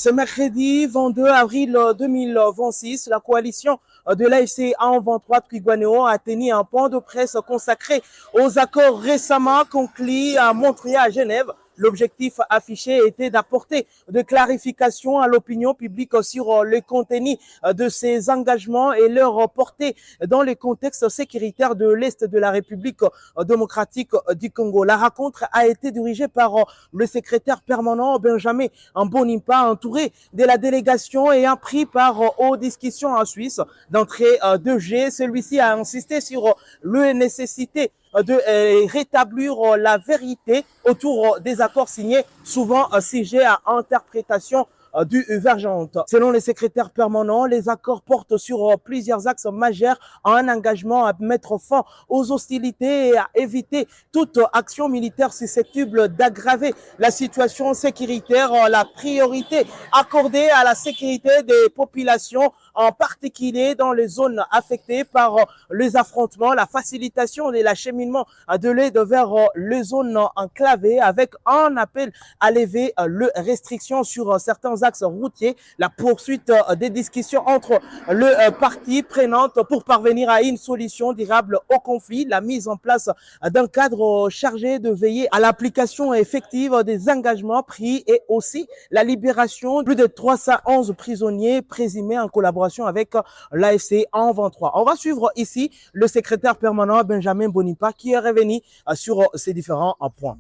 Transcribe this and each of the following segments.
Ce mercredi 22 avril 2026, la coalition de l'AFC A23 Twigwanéo a tenu un point de presse consacré aux accords récemment conclus à Montréal, à Genève. L'objectif affiché était d'apporter de clarification à l'opinion publique sur le contenu de ces engagements et leur portée dans le contexte sécuritaire de l'Est de la République démocratique du Congo. La rencontre a été dirigée par le secrétaire permanent Benjamin Mbonimpa, entouré de la délégation ayant pris part aux discussions en Suisse d'entrée de jeu. Celui-ci a insisté sur la nécessité de rétablir la vérité autour des accords signés, souvent sujet à interprétation divergente. Selon les secrétaires permanents, les accords portent sur plusieurs axes majeurs, un engagement à mettre fin aux hostilités et à éviter toute action militaire susceptible d'aggraver la situation sécuritaire, la priorité accordée à la sécurité des populations, en particulier dans les zones affectées par les affrontements, la facilitation de l'acheminement de l'aide vers les zones enclavées avec un appel à lever les restrictions sur certains axes routiers, la poursuite des discussions entre les parties prenantes pour parvenir à une solution durable au conflit, la mise en place d'un cadre chargé de veiller à l'application effective des engagements pris et aussi la libération de plus de 311 prisonniers présumés en collaboration avec l'AFC A23. On va suivre ici le secrétaire permanent Benjamin Mbonimpa qui est revenu sur ces différents points.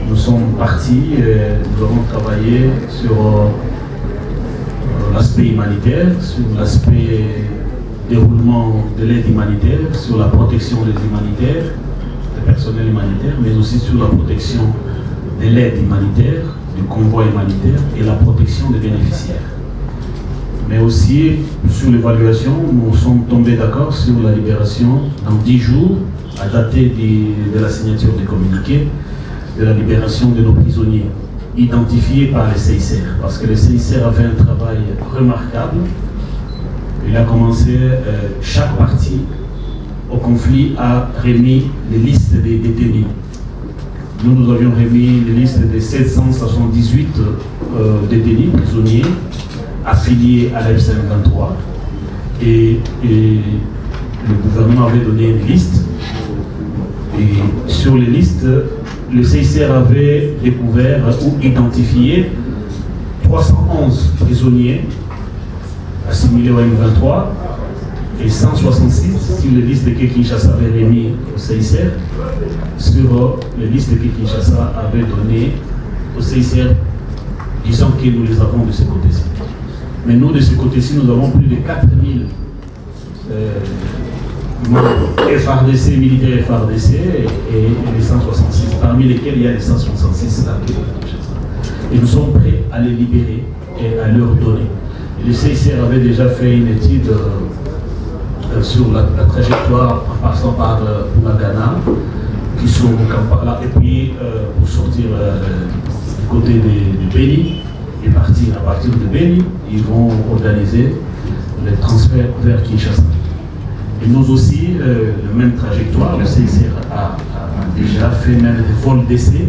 Nous sommes partis, nous avons travaillé sur l'aspect humanitaire, sur l'aspect déroulement de l'aide humanitaire, sur la protection des humanitaires, des personnels humanitaires, mais aussi sur la protection de l'aide humanitaire, du convoi humanitaire et la protection des bénéficiaires. Mais aussi sur l'évaluation, nous sommes tombés d'accord sur la libération dans 10 jours, à dater de la signature des communiqués, de la libération de nos prisonniers identifiés par les CICR, parce que le CICR a fait un travail remarquable. Il a commencé, chaque partie au conflit a remis les listes des détenus. Nous avions remis les listes des 778 détenus prisonniers affiliés à la F-23 et le gouvernement avait donné une liste. Et sur les listes, le CICR avait découvert ou identifié 311 prisonniers assimilés au M23 et 166 sur les listes que Kinshasa avait remis au CICR, sur les listes que Kinshasa avait données au CICR, disant que nous les avons de ce côté-ci. Mais nous, de ce côté-ci, nous avons plus de 4000 FRDC, militaires FRDC et les 166, parmi lesquels il y a les 166 là. Et nous sommes prêts à les libérer et à leur donner. Et le CICR avait déjà fait une étude sur la trajectoire en passant par Magana, qui sont au Kampala, et puis pour sortir du côté de Beni et partir à partir de Beni, ils vont organiser le transfert vers Kinshasa. Et nous aussi, la même trajectoire, le CICR a déjà fait même des vols d'essai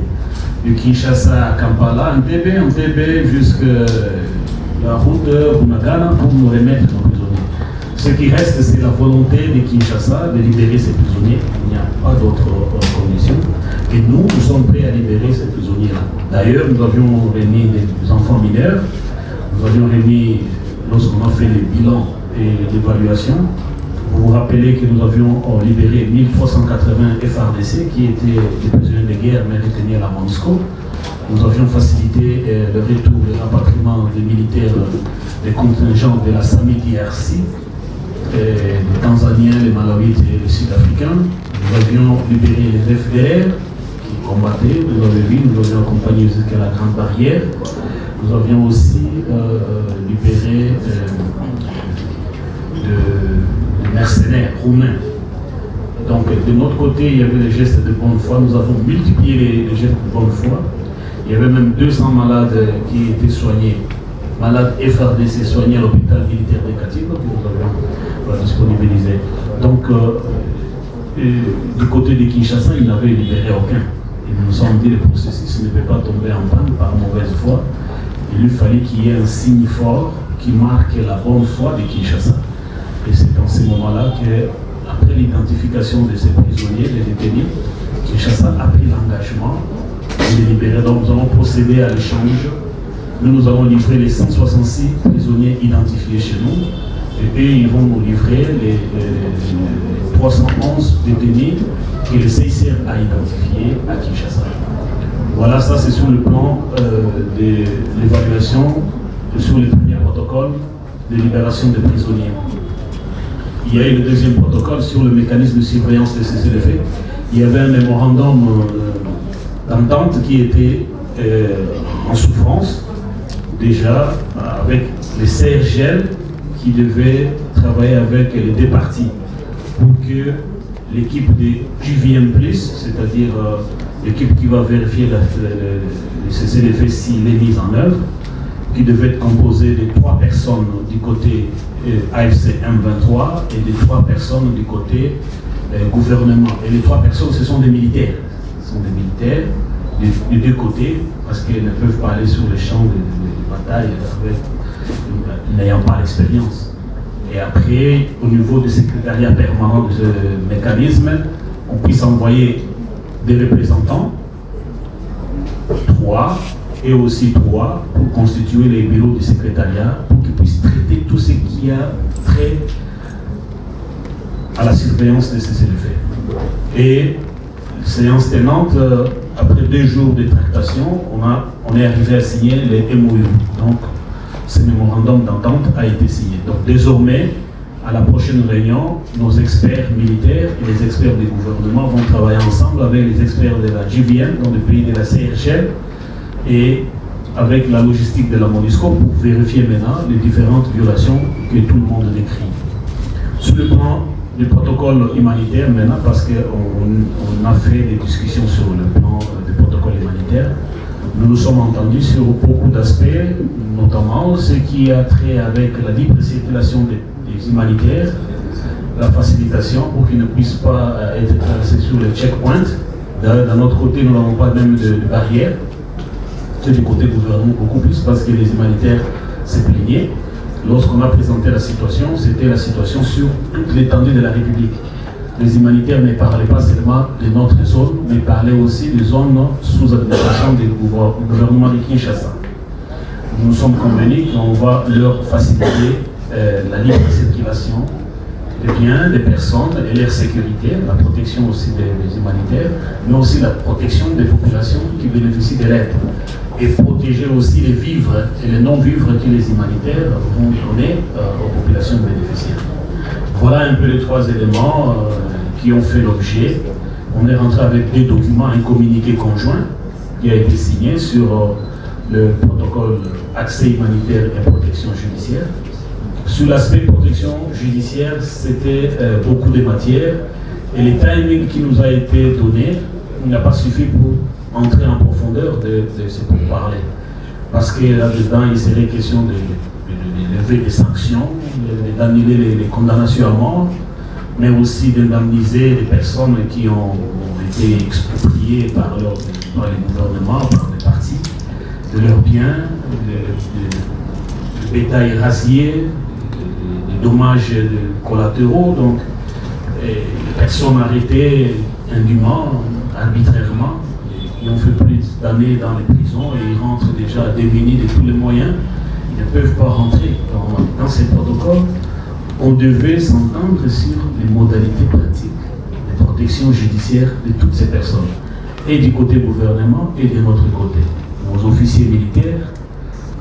de Kinshasa à Kampala, en TB jusqu'à la route de Bunagana pour nous remettre nos prisonniers. Ce qui reste, c'est la volonté de Kinshasa de libérer ces prisonniers. Il n'y a pas d'autres conditions. Et nous sommes prêts à libérer ces prisonniers-là. D'ailleurs, nous avions remis des enfants mineurs, nous avions remis, lorsqu'on a fait les bilans et l'évaluation, pour vous rappeler que nous avions libéré 1380 FRDC qui étaient des prisonniers de guerre mais détenus à la MONUSCO. Nous avions facilité le retour et le rapatriement des militaires des contingents de la SAMI-DRC, les Tanzaniens, les Malawites et les Sud-Africains. Nous avions libéré les FDR qui combattaient, vous avez vu, nous avions accompagné jusqu'à la Grande Barrière. Nous avions aussi libéré de mercenaires roumains. Donc de notre côté, il y avait les gestes de bonne foi. Nous avons multiplié les gestes de bonne foi. Il y avait même 200 malades qui étaient soignés, malades FRDC soignés à l'hôpital militaire de Katiba, que nous avions disponibilisé. Donc du côté de Kinshasa, ils n'avaient libéré aucun. Et nous nous sommes dit le processus ne peut pas tomber en panne par mauvaise foi. il lui fallait qu'il y ait un signe fort qui marque la bonne foi de Kinshasa. Et c'est dans ces moments-là qu'après l'identification de ces prisonniers, des détenus, Kinshasa a pris l'engagement de les libérer. Donc nous allons procéder à l'échange. Nous allons livrer les 166 prisonniers identifiés chez nous. Et eux, ils vont nous livrer les 311 détenus que le CICR a identifiés à Kinshasa. Voilà, ça c'est sur le plan de l'évaluation, sur les premiers protocoles de libération des prisonniers. Il y a eu le deuxième protocole sur le mécanisme de surveillance des cessez-le-feu. Il y avait un mémorandum d'entente qui était en souffrance, déjà avec les CRGL qui devaient travailler avec les deux parties pour que l'équipe des JVM+, c'est-à-dire l'équipe qui va vérifier le cessez-le-feu s'il est mis en œuvre, qui devait être composée de 3 personnes du côté AFC M23 et de 3 personnes du côté gouvernement. Et les 3 personnes, ce sont des militaires. Ce sont des militaires des deux côtés, parce qu'ils ne peuvent pas aller sur les champs de bataille n'ayant pas l'expérience. Et après, au niveau du secrétariat permanent de ce mécanisme, on puisse envoyer des représentants, 3, et aussi 3 pour constituer les bureaux du secrétariat, pour qu'ils puissent traiter tout ce qui a trait à la surveillance de cessez-le-feu. Et séance tenante, après 2 jours de tractation, on est arrivé à signer les MOU. Donc, ce mémorandum d'entente a été signé. Donc, désormais, à la prochaine réunion, nos experts militaires et les experts du gouvernement vont travailler ensemble avec les experts de la JVM, dans le pays de la CRGL, et avec la logistique de la MONUSCO pour vérifier maintenant les différentes violations que tout le monde décrit. Sur le plan du protocole humanitaire maintenant, parce qu'on a fait des discussions sur le plan du protocole humanitaire, nous nous sommes entendus sur beaucoup d'aspects, notamment ce qui a trait avec la libre circulation des humanitaires, la facilitation pour qu'ils ne puissent pas être placés sur le checkpoint. D'un autre côté, nous n'avons pas même de barrière. C'est du côté gouvernement beaucoup plus parce que les humanitaires se plaignaient. Lorsqu'on a présenté la situation, c'était la situation sur toute l'étendue de la République. Les humanitaires ne parlaient pas seulement de notre zone, mais parlaient aussi des zones sous administration du gouvernement de Kinshasa. Nous nous sommes convenus qu'on va leur faciliter la libre circulation des biens, des personnes et leur sécurité, la protection aussi des humanitaires, mais aussi la protection des populations qui bénéficient de l'aide. Et protéger aussi les vivres et les non-vivres que les humanitaires vont donner aux populations bénéficiaires. Voilà un peu les 3 éléments qui ont fait l'objet. On est rentré avec 2 documents, un communiqué conjoint qui a été signé sur le protocole accès humanitaire et protection judiciaire. Sur l'aspect protection judiciaire, c'était beaucoup de matières et le timing qui nous a été donné n'a pas suffi pour entrer en profondeur de ce qu'on parlait. Parce que là-dedans, il serait question de lever des sanctions, d'annuler les condamnations à mort, mais aussi d'indemniser les personnes qui ont été expropriées par les gouvernements, par les partis, de leurs biens, le bétail rasier, des dommages collatéraux, donc les personnes arrêtées indûment, arbitrairement, qui ont fait plus d'années dans les prisons et ils rentrent déjà démunis de tous les moyens, ils ne peuvent pas rentrer. Dans ces protocoles, on devait s'entendre sur les modalités pratiques de protection judiciaire de toutes ces personnes, et du côté gouvernement et de notre côté. Nos officiers militaires,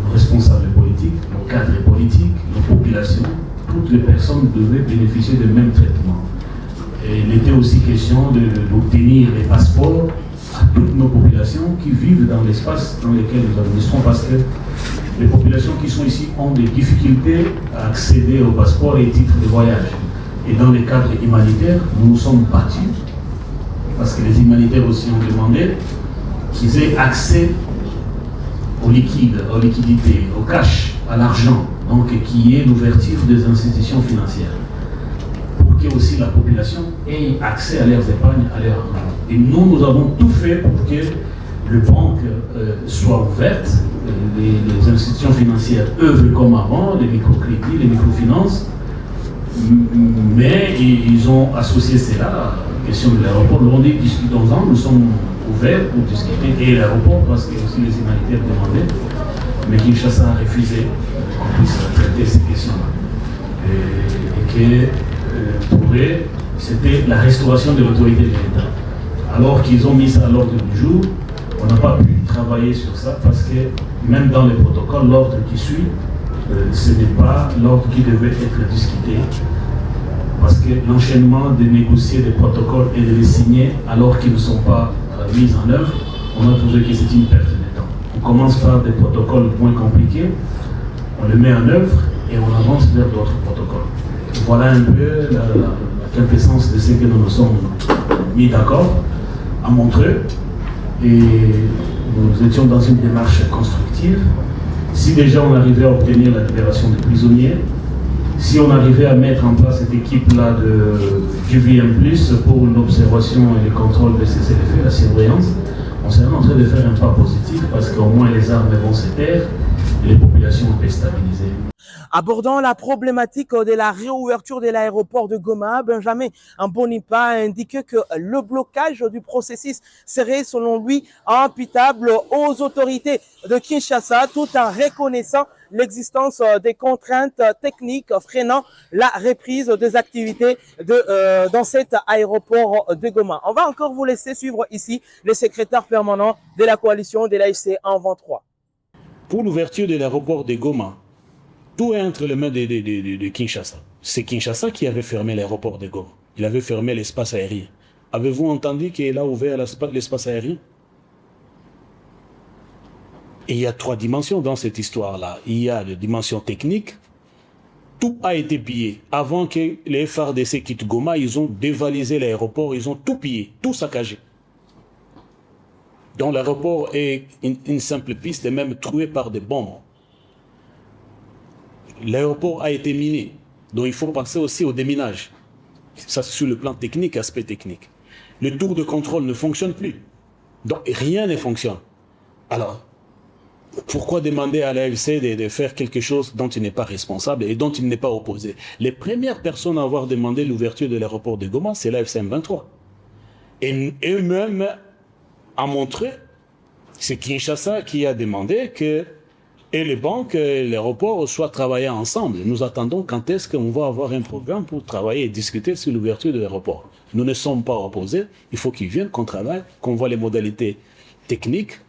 nos responsables politiques, nos cadres politiques, nos populations, toutes les personnes devaient bénéficier du même traitement. Et il était aussi question d'obtenir les passeports à toutes nos populations qui vivent dans l'espace dans lequel nous administrons, parce que les populations qui sont ici ont des difficultés à accéder au passeport et titres de voyage. Et dans les cadres humanitaires, nous nous sommes battus, parce que les humanitaires aussi ont demandé qu'ils aient accès au liquide, aux liquidités, au cash, à l'argent, donc qu'il y ait l'ouverture des institutions financières, pour que aussi la population ait accès à leurs épargnes, à leurs argent. Et nous avons tout fait pour que les banques soient ouvertes les institutions financières œuvrent comme avant, les microcrédits, les microfinances, mais ils ont associé cela à la question de l'aéroport. Nous avons dit discutons-en, nous sommes ouverts pour discuter, et l'aéroport, parce que aussi les humanitaires demandaient, mais Kinshasa a refusé qu'on puisse traiter ces questions-là. Et que pour eux, c'était la restauration de l'autorité de l'État. Alors qu'ils ont mis ça à l'ordre du jour, on n'a pas pu travailler sur ça parce que même dans les protocoles, l'ordre qui suit, ce n'est pas l'ordre qui devait être discuté. Parce que l'enchaînement de négocier des protocoles et de les signer alors qu'ils ne sont pas mis en œuvre, on a trouvé que c'est une perte de temps. On commence par des protocoles moins compliqués, on les met en œuvre et on avance vers d'autres protocoles. Voilà un peu la quintessence de ce que nous nous sommes mis d'accord à Montreux. Et nous étions dans une démarche constructive. Si déjà on arrivait à obtenir la libération des prisonniers, si on arrivait à mettre en place cette équipe-là du VM+, pour l'observation et le contrôle de ces effets, la surveillance, on serait en train de faire un pas positif parce qu'au moins les armes vont se taire et les populations vont être stabilisées. Abordant la problématique de la réouverture de l'aéroport de Goma, Benjamin Mbonipa a indiqué que le blocage du processus serait, selon lui, imputable aux autorités de Kinshasa, tout en reconnaissant l'existence des contraintes techniques freinant la reprise des activités dans cet aéroport de Goma. On va encore vous laisser suivre ici le secrétaire permanent de la coalition de l'AFC en 23. Pour l'ouverture de l'aéroport de Goma, tout est entre les mains de Kinshasa. C'est Kinshasa qui avait fermé l'aéroport de Goma. Il avait fermé l'espace aérien. Avez-vous entendu qu'il a ouvert l'espace aérien? Et il y a 3 dimensions dans cette histoire-là. Il y a la dimension technique. Tout a été pillé. Avant que les FARDC quittent Goma, ils ont dévalisé l'aéroport, ils ont tout pillé, tout saccagé. Donc l'aéroport est une simple piste et même trouée par des bombes. L'aéroport a été miné, donc il faut penser aussi au déminage. Ça, c'est sur le plan technique, aspect technique. Le tour de contrôle ne fonctionne plus. Donc rien ne fonctionne. Alors, pourquoi demander à l'AFC de faire quelque chose dont il n'est pas responsable et dont il n'est pas opposé? Les premières personnes à avoir demandé l'ouverture de l'aéroport de Goma, c'est l'AFC M23. Et eux-mêmes a montré, c'est Kinshasa qui a demandé que et les banques et l'aéroport soient travaillés ensemble. Nous attendons quand est-ce qu'on va avoir un programme pour travailler et discuter sur l'ouverture de l'aéroport. Nous ne sommes pas opposés. Il faut qu'ils viennent, qu'on travaille, qu'on voit les modalités techniques,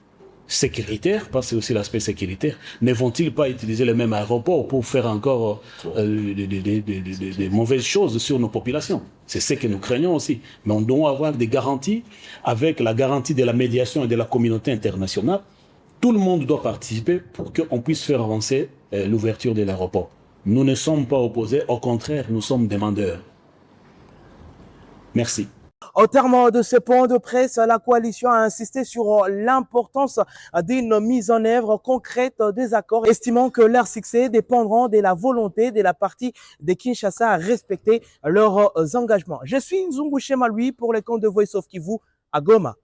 sécuritaires, parce que c'est aussi l'aspect sécuritaire. Ne vont-ils pas utiliser le même aéroport pour faire encore des mauvaises choses sur nos populations? C'est ce que nous craignons aussi. Mais on doit avoir des garanties, avec la garantie de la médiation et de la communauté internationale. Tout le monde doit participer pour qu'on puisse faire avancer l'ouverture de l'aéroport. Nous ne sommes pas opposés, au contraire, nous sommes demandeurs. Merci. Au terme de ce point de presse, la coalition a insisté sur l'importance d'une mise en œuvre concrète des accords, estimant que leur succès dépendront de la volonté de la partie de Kinshasa à respecter leurs engagements. Je suis Nzungu Chema, lui, pour les comptes de Voice of Kivu à Goma.